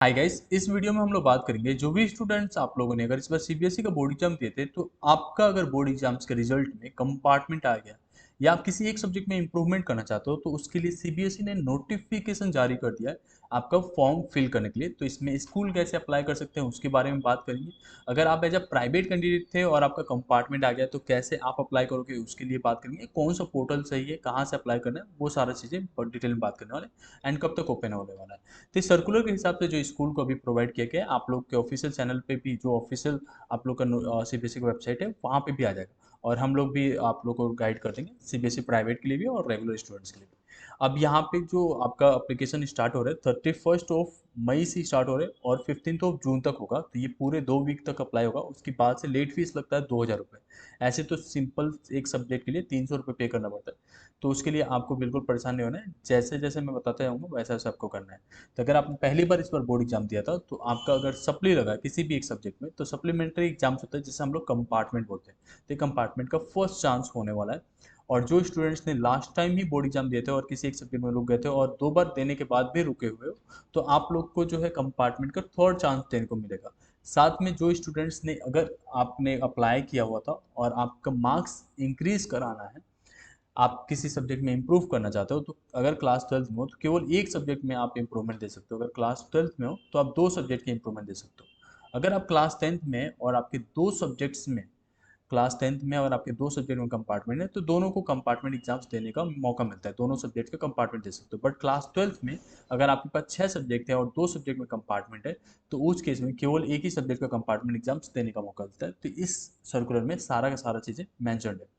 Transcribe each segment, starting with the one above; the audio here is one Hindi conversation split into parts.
हाय गाइस, इस वीडियो में हम लोग बात करेंगे जो भी स्टूडेंट्स आप लोगों ने अगर इस बार सीबीएसई का बोर्ड एग्जाम दिए थे तो आपका अगर बोर्ड एग्जाम्स के रिजल्ट में कंपार्टमेंट आ गया या आप किसी एक सब्जेक्ट में इंप्रूवमेंट करना चाहते हो तो उसके लिए सीबीएसई ने नोटिफिकेशन जारी कर दिया है आपका फॉर्म फिल करने के लिए। तो इसमें स्कूल कैसे अप्लाई कर सकते हैं उसके बारे में बात करेंगे। अगर आप एज अ प्राइवेट कैंडिडेट थे और आपका कंपार्टमेंट आ गया तो कैसे आप अप्लाई करोगे उसके लिए बात करेंगे। कौन सा पोर्टल सही है, कहाँ से अप्लाई करना है, वो सारा चीज़ें डिटेल में बात करने वाले एंड कब तक ओपन होने वाला है। तो इस सर्कुलर के हिसाब से जो स्कूल को अभी प्रोवाइड किया गया है आप लोग के ऑफिशियल चैनल पे भी, जो ऑफिशियल आप लोग का सीबीएसई का वेबसाइट है वहाँ पे भी आ जाएगा। और हम लोग भी आप लोग को गाइड कर देंगे सीबीएसई प्राइवेट के लिए भी और रेगुलर स्टूडेंट्स के लिए भी। अब यहाँ पे जो आपका एप्लीकेशन स्टार्ट हो रहा है 31 मई से स्टार्ट हो रहा है और 15 जून तक होगा। तो ये पूरे 2 वीक तक अप्लाई होगा। उसके बाद से लेट फीस लगता है 2,000 रुपये। ऐसे तो सिंपल एक सब्जेक्ट के लिए 300 रुपये पे करना पड़ता है। तो उसके लिए आपको बिल्कुल परेशान नहीं होना है, जैसे जैसे मैं बताते जाऊँगा वैसा वैसा आपको करना है। तो अगर आपने पहली बार इस बार बोर्ड एग्जाम दिया था तो आपका अगर सप्ली लगा किसी भी एक सब्जेक्ट में तो सप्लीमेंट्री एग्जाम्स होता है जिसे हम लोग कंपार्टमेंट बोलते हैं। तो कंपार्टमेंट का फर्स्ट चांस होने वाला है। और जो स्टूडेंट्स ने लास्ट टाइम ही बोर्ड एग्जाम दिए थे और किसी एक सब्जेक्ट में रुक गए थे और 2 बार देने के बाद भी रुके हुए हो तो आप लोग को जो है कंपार्टमेंट का थर्ड चांस देने को मिलेगा। साथ में जो स्टूडेंट्स ने, अगर आपने अप्लाई किया हुआ था और आपका मार्क्स इंक्रीज कराना है, आप किसी सब्जेक्ट में इंप्रूव करना चाहते हो तो अगर क्लास 12th में हो तो केवल एक सब्जेक्ट में आप इंप्रूवमेंट दे सकते हो। अगर क्लास 12th में हो तो आप 2 सब्जेक्ट की इंप्रूवमेंट दे सकते हो। अगर आप क्लास 10th में और आपके 2 सब्जेक्ट्स में, क्लास 10th में और आपके 2 सब्जेक्ट में कंपार्टमेंट है तो दोनों को कंपार्टमेंट एग्जाम्स देने का मौका मिलता है, दोनों सब्जेक्ट का कंपार्टमेंट दे सकते हो। बट क्लास 12th में अगर आपके पास 6 सब्जेक्ट है और 2 सब्जेक्ट में कंपार्टमेंट है तो उस केस में केवल एक ही सब्जेक्ट का कंपार्टमेंट एग्जाम्स देने का मौका मिलता है। तो इस सर्कुलर में सारा का सारा चीज़ें मैंशनड है।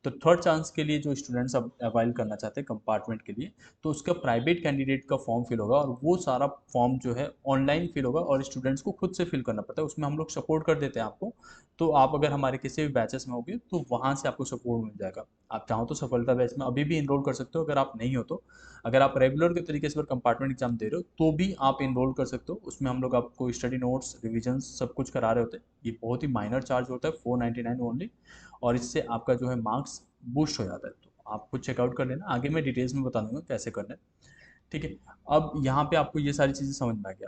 तो थर्ड चांस के लिए जो स्टूडेंट्स अब अवाइल करना चाहते हैं कंपार्टमेंट के लिए तो उसका प्राइवेट कैंडिडेट का फॉर्म फिल होगा और वो सारा फॉर्म जो है ऑनलाइन फिल होगा और स्टूडेंट्स को खुद से फिल करना पड़ता है। उसमें हम लोग सपोर्ट कर देते हैं आपको। तो आप अगर हमारे किसी भी बैचेस में होगे तो वहाँ से आपको सपोर्ट मिल जाएगा। आप चाहो तो सफलता बैच में अभी भी इनरोल कर सकते हो। अगर आप नहीं हो तो, अगर आप रेगुलर के तरीके से कंपार्टमेंट एग्जाम दे रहे हो तो भी आप इनरोल कर सकते हो। उसमें हम लोग आपको स्टडी नोट्स, रिविजन सब कुछ करा रहे होते हैं। ये बहुत ही माइनर चार्ज होता है, 499 ओनली। और इससे आपका जो है मार्क्स बूस्ट हो जाता है। तो आपको चेकआउट कर लेना, आगे मैं डिटेल्स में बता दूंगा कैसे करना है। ठीक है। अब यहाँ पे आपको ये सारी चीज़ें समझ में आ गया।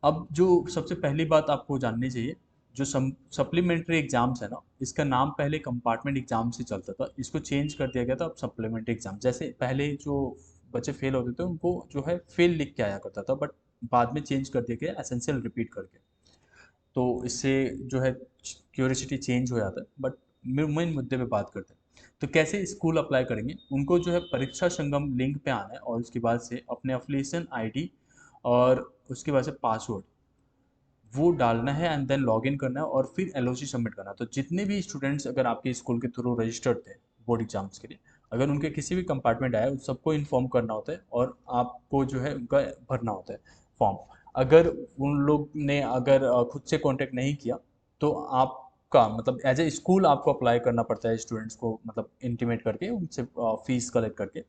अब जो सबसे पहली बात आपको जाननी चाहिए, जो सप्लीमेंट्री एग्जाम्स है ना, इसका नाम पहले कंपार्टमेंट एग्जाम से चलता था, इसको चेंज कर दिया गया था अब सप्लीमेंट्री एग्जाम। जैसे पहले जो बच्चे फेल होते थे उनको जो है फेल लिख के आया करता था, बट बाद में चेंज कर दिया गया एसेंशियल रिपीट करके। तो इससे जो है क्यूरियोसिटी चेंज हो जाता है। बट मेन मुद्दे पे बात करते हैं। तो कैसे स्कूल अप्लाई करेंगे, उनको जो है परीक्षा संगम लिंक पे आना है और उसके बाद से अपने अफिलिएशन आईडी और उसके बाद से पासवर्ड वो डालना है एंड देन लॉग इन करना है और फिर एलओसी सबमिट करना है। तो जितने भी स्टूडेंट्स अगर आपके स्कूल के थ्रू रजिस्टर्ड थे बोर्ड एग्जाम्स के लिए, अगर उनके किसी भी कंपार्टमेंट आया उन सबको इन्फॉर्म करना होता है और आपको जो है उनका भरना होता है फॉर्म। अगर उन लोग ने अगर खुद से कांटेक्ट नहीं किया तो आपका मतलब एज ए स्कूल आपको अप्लाई करना पड़ता है स्टूडेंट्स को, मतलब इंटीमेट करके उनसे फीस कलेक्ट करके।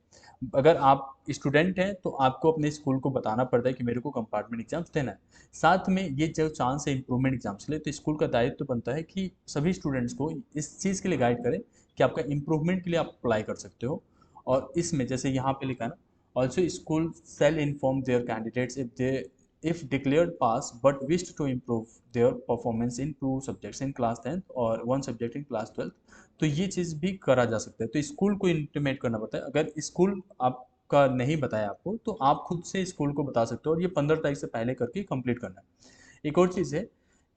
अगर आप स्टूडेंट हैं तो आपको अपने स्कूल को बताना पड़ता है कि मेरे को कंपार्टमेंट एग्जाम्स देना है। साथ में ये जो चांस है इंप्रूवमेंट एग्जाम्स के लिए, तो स्कूल का दायित्व तो बनता है कि सभी स्टूडेंट्स को इस चीज़ के लिए गाइड करें कि आपका इंप्रूवमेंट के लिए आप अप्लाई कर सकते हो। और इसमें जैसे यहाँ पे लिखा है ना, also school cell inform their candidates if declared pass but wished to improve their performance in 2 subjects in class 10th और 1 subject in class 12th। तो ये चीज़ भी करा जा सकता है। तो स्कूल को इंटीमेट करना पड़ता है। अगर स्कूल आपका नहीं बताया आपको तो आप खुद से स्कूल को बता सकते हो और ये 15 तारीख से पहले करके कंप्लीट करना है। एक और चीज़ है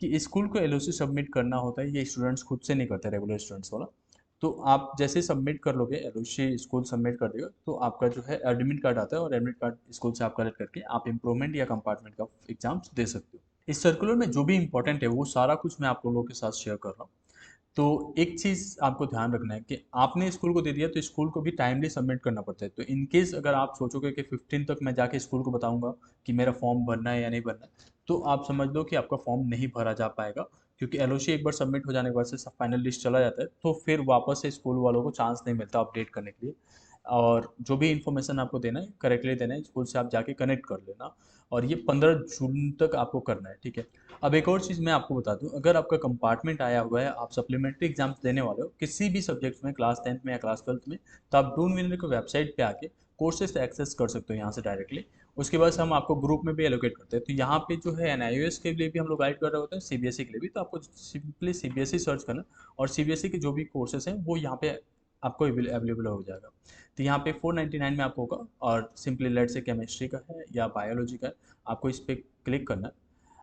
कि स्कूल को एलओसी सबमिट करना होता है, ये स्टूडेंट्स खुद से नहीं करते, रेगुलर स्टूडेंट्स वाला। तो आप जैसे सबमिट कर लोगे, एलओसी स्कूल सबमिट कर देगा तो आपका जो है एडमिट कार्ड आता है और एडमिट कार्ड स्कूल से आप कलेक्ट करके आप इम्प्रूवमेंट या कंपार्टमेंट का एग्जाम्स दे सकते हो। इस सर्कुलर में जो भी इंपॉर्टेंट है वो सारा कुछ मैं आप लोगों के साथ शेयर कर रहा हूँ। तो एक चीज़ आपको ध्यान रखना है कि आपने स्कूल को दे दिया तो स्कूल को भी टाइमली सबमिट करना पड़ता है। तो इन केस अगर आप सोचोगे कि 15 तक मैं जाके स्कूल को बताऊंगा कि मेरा फॉर्म भरना है या नहीं भरना है, तो आप समझ लो कि आपका फॉर्म नहीं भरा जा पाएगा। क्योंकि एलओसी एक बार सबमिट हो जाने के बाद से फाइनल लिस्ट चला जाता है तो फिर वापस से स्कूल वालों को चांस नहीं मिलता अपडेट करने के लिए। और जो भी इन्फॉर्मेशन आपको देना है करेक्टली देना है, स्कूल से आप जाके कनेक्ट कर लेना। और ये 15 जून तक आपको करना है, ठीक है। अब एक और चीज़ मैं आपको बता दूं, अगर आपका कंपार्टमेंट आया हुआ है, आप सप्लीमेंट्री एग्जाम्स देने वाले हो किसी भी सब्जेक्ट्स में, क्लास 10th में या क्लास 12th में, तो आप डून विनर की वेबसाइट पे आके कोर्सेज एक्सेस कर सकते हो यहाँ से डायरेक्टली। उसके बाद से हम आपको ग्रुप में भी एलोकेट करते हैं। तो यहाँ पे जो है एनआईओएस के लिए भी हम लोग गाइड कर रहे होते हैं, सीबीएसई के लिए भी। तो आपको सिंपली सीबीएसई सर्च करना और सीबीएसई के जो भी कोर्सेज हैं वो यहाँ पे आपको अवेलेबल हो जाएगा। तो यहाँ पे 499 में आपको होगा, और सिंपली लेट से केमिस्ट्री का है या बायोलॉजी का है, आपको इस पर क्लिक करना है।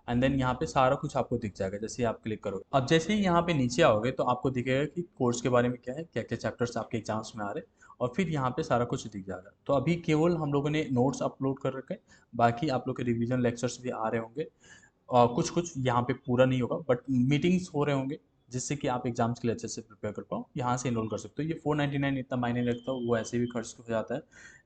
एंड देन यहाँ पे सारा कुछ आपको दिख जाएगा जैसे ही आप क्लिक करोगे। अब जैसे ही यहाँ पे नीचे आओगे तो आपको दिखेगा कि कोर्स के बारे में क्या है, क्या क्या चैप्टर्स आपके एग्जाम्स में आ रहे हैं, और फिर यहाँ पे सारा कुछ दिख जाएगा। तो अभी केवल हम लोगों ने नोट्स अपलोड कर रखे हैं, बाकी आप लोग के रिवीजन लेक्चर्स भी आ रहे होंगे, और कुछ कुछ यहाँ पे पूरा नहीं होगा बट मीटिंग्स हो रहे होंगे, जिससे कि आप एग्जाम्स के लिए अच्छे से प्रिपेयर कर पाओ। यहाँ से इनरोल कर सकते हो। ये 499 इतना मायने नहीं रखता, वो ऐसे भी खर्च हो जाता है।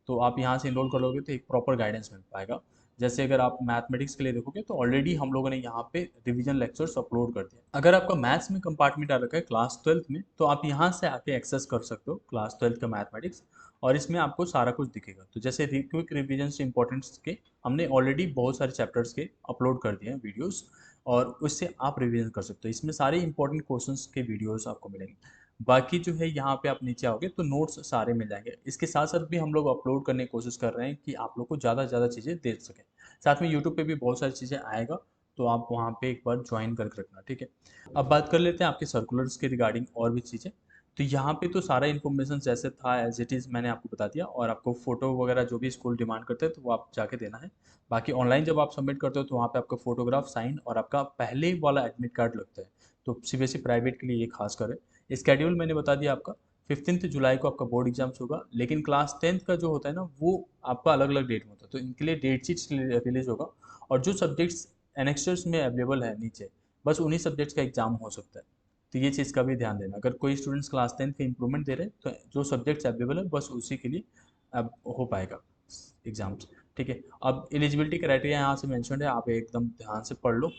तो आप यहाँ से इनरोल कर लोगे तो एक प्रॉपर गाइडेंस मिल पाएगा। जैसे अगर आप मैथमेटिक्स के लिए देखोगे तो ऑलरेडी हम लोगों ने यहाँ पे रिवीजन लेक्चर्स अपलोड कर दिया। अगर आपका मैथ्स में कंपार्टमेंट आ रखा है क्लास 12th में, तो आप यहाँ से आके एक्सेस कर सकते हो क्लास 12th का मैथमेटिक्स, और इसमें आपको सारा कुछ दिखेगा। तो जैसे क्विक रिविजन इंपॉर्टेंट्स के हमने ऑलरेडी बहुत सारे चैप्टर्स के अपलोड कर दिए हैं वीडियोस, और उससे आप रिवीजन कर सकते हो। इसमें सारे इंपॉर्टेंट क्वेश्चंस के वीडियोस आपको मिलेंगे। बाकी जो है यहाँ पे आप नीचे आओगे तो नोट्स सारे मिल जाएंगे। इसके साथ साथ भी हम लोग अपलोड करने की कोशिश कर रहे हैं कि आप लोग को ज़्यादा से ज़्यादा चीज़ें दे सकें। साथ में यूट्यूब पे भी बहुत सारी चीज़ें आएगा, तो आप वहाँ पे एक बार ज्वाइन करके रखना, ठीक है। अब बात कर लेते हैं आपके सर्कुलर्स के रिगार्डिंग और भी चीज़ें। तो यहाँ पे तो सारा इन्फॉर्मेशन जैसे था एज इट इज़ मैंने आपको बता दिया, और आपको फोटो वगैरह जो भी स्कूल डिमांड करते हैं तो वो आप जाके देना है। बाकी ऑनलाइन जब आप सबमिट करते हो तो वहाँ पे आपका फोटोग्राफ, साइन और आपका पहले वाला एडमिट कार्ड लगता है। तो सीबीएसई प्राइवेट के लिए ये खास कर है। स्केड्यूल मैंने बता दिया आपका, 15 जुलाई को आपका बोर्ड एग्जाम्स होगा, लेकिन क्लास 10th का जो होता है ना वो आपका अलग अलग डेट में होता है। तो इनके लिए डेट शीट रिलीज होगा, और जो सब्जेक्ट्स एनेक्स्टर्स में अवेलेबल है नीचे, बस उन्हीं सब्जेक्ट्स का एग्जाम हो सकता है। तो ये चीज़ का भी ध्यान देना। अगर कोई स्टूडेंट्स क्लास 10th का इंप्रूवमेंट दे रहे हैं तो जो सब्जेक्ट्स अवेलेबल है बस उसी के लिए अब हो पाएगा एग्जाम्स, ठीक है। अब एलिजिबिलिटी क्राइटेरिया यहाँ से मेंशन है, आप एकदम ध्यान से पढ़ लो।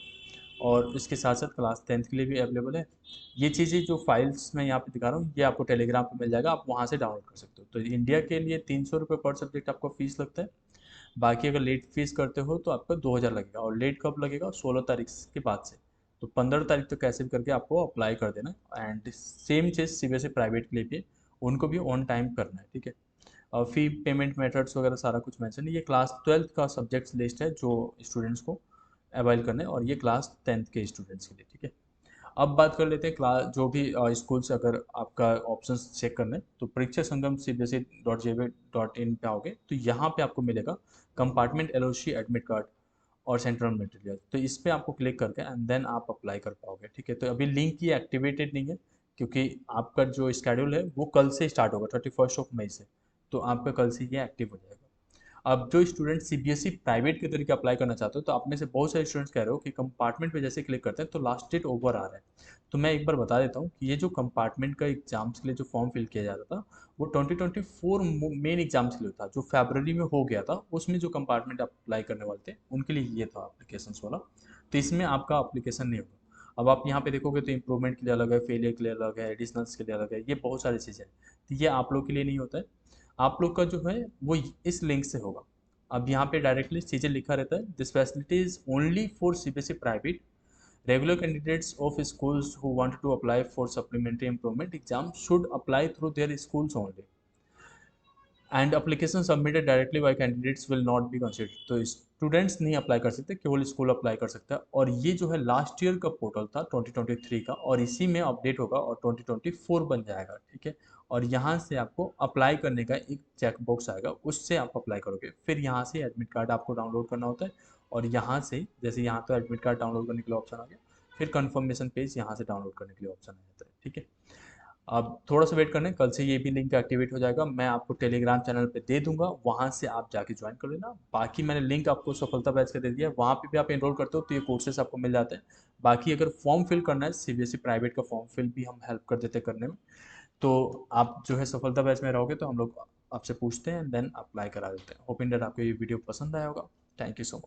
और इसके साथ साथ क्लास 10th के लिए भी अवेलेबल है। ये चीज़ें जो फाइल्स मैं यहाँ पे दिखा रहा हूँ ये आपको टेलीग्राम पे मिल जाएगा, आप वहाँ से डाउनलोड कर सकते हो। तो इंडिया के लिए 300 रुपये पर सब्जेक्ट आपका फीस लगता है। बाकी अगर लेट फीस करते हो तो आपका 2000 लगेगा, और लेट कब लगेगा, 16 तारीख के बाद से। तो 15 तारीख तक कैसे भी करके आपको अप्लाई कर देना। And same cheese CBSE private के लिए भी है, उनको भी ऑन टाइम करना है, ठीक है। और फी पेमेंट मेथड्स वगैरह सारा कुछ मेंशन है। ये क्लास 12th का सब्जेक्ट्स लिस्ट है जो स्टूडेंट्स को अवेल करना है, और ये क्लास 10th के स्टूडेंट्स के लिए, ठीक है। अब बात कर लेते हैं क्लास जो भी स्कूल से अगर आपका ऑप्शन चेक करना है तो परीक्षा संगम cbse.jv.in पे आओगे तो यहाँ पे आपको मिलेगा कंपार्टमेंट एलओसी एडमिट कार्ड और सेंट्रल मटेरियल। तो इस पे आपको क्लिक करके एंड देन आप अप्लाई कर पाओगे, ठीक है। तो अभी लिंक ये एक्टिवेटेड नहीं है, क्योंकि आपका जो स्केड्यूल है वो कल से स्टार्ट होगा 31 मई से। तो आपका कल से ये एक्टिव हो जाएगा। अब जो स्टूडेंट सीबीएसई प्राइवेट के तरीके अप्लाई करना चाहते हो, तो आप में से बहुत सारे स्टूडेंट्स कह रहे हो कि कंपार्टमेंट पे जैसे क्लिक करते हैं तो लास्ट डेट ओवर आ रहा है। तो मैं एक बार बता देता हूँ कि ये जो कंपार्टमेंट का एग्जाम्स के लिए जो फॉर्म फिल किया जा रहा था वो 2024 मेन एग्जाम्स के लिए था, जो फरवरी में हो गया था। उसमें जो कंपार्टमेंट अप्लाई करने वाले थे उनके लिए ये था अप्लीकेशन वाला। तो इसमें आपका अप्लीकेशन नहीं होगा। अब आप यहाँ पे देखोगे तो इंप्रूवमेंट के लिए अलग है, फेलियर के लिए अलग है, एडिशनल्स के लिए अलग है, ये बहुत सारी चीज़ें हैं। तो ये आप लोग के लिए नहीं होता है। आप लोग का जो है वो इस लिंक से होगा। अब यहाँ पे डायरेक्टली चीज़ें लिखा रहता है, this facility is only for CBSE private regular candidates of schools who want to apply for supplementary improvement exam should apply through their schools only, and application submitted directly by candidates will not be considered. तो स्टूडेंट्स नहीं अप्लाई कर सकते, केवल स्कूल अप्लाई कर सकता है। और ये जो है लास्ट ईयर का पोर्टल था 2023 का, और इसी में अपडेट होगा और 2024 बन जाएगा, ठीक है। और यहाँ से आपको अप्लाई करने का एक चेक बॉक्स आएगा, उससे आप अप्लाई करोगे। फिर यहाँ से एडमिट कार्ड आपको डाउनलोड करना होता है, और यहाँ से जैसे यहाँ तो एडमिट कार्ड डाउनलोड करने के लिए ऑप्शन आ गया, फिर कन्फर्मेशन पेज यहाँ से डाउनलोड करने के लिए ऑप्शन आ जाता है, ठीक है। अब थोड़ा सा वेट करना है, कल से ये भी लिंक एक्टिवेट हो जाएगा। मैं आपको टेलीग्राम चैनल पे दे दूंगा, वहाँ से आप जाके ज्वाइन कर लेना। बाकी मैंने लिंक आपको सफलता बैच का दे दिया, वहाँ पे भी आप एनरोल करते हो तो ये कोर्सेस आपको मिल जाते हैं। बाकी अगर फॉर्म फिल करना है सीबीएसई प्राइवेट का फॉर्म फिल भी हम हेल्प कर देते हैं करने में। तो आप जो है सफलता बैच में रहोगे तो हम लोग आपसे पूछते हैं, देन अप्लाई करा देते हैं। होप इन दैट आपको ये वीडियो पसंद आया होगा। Thank you so much.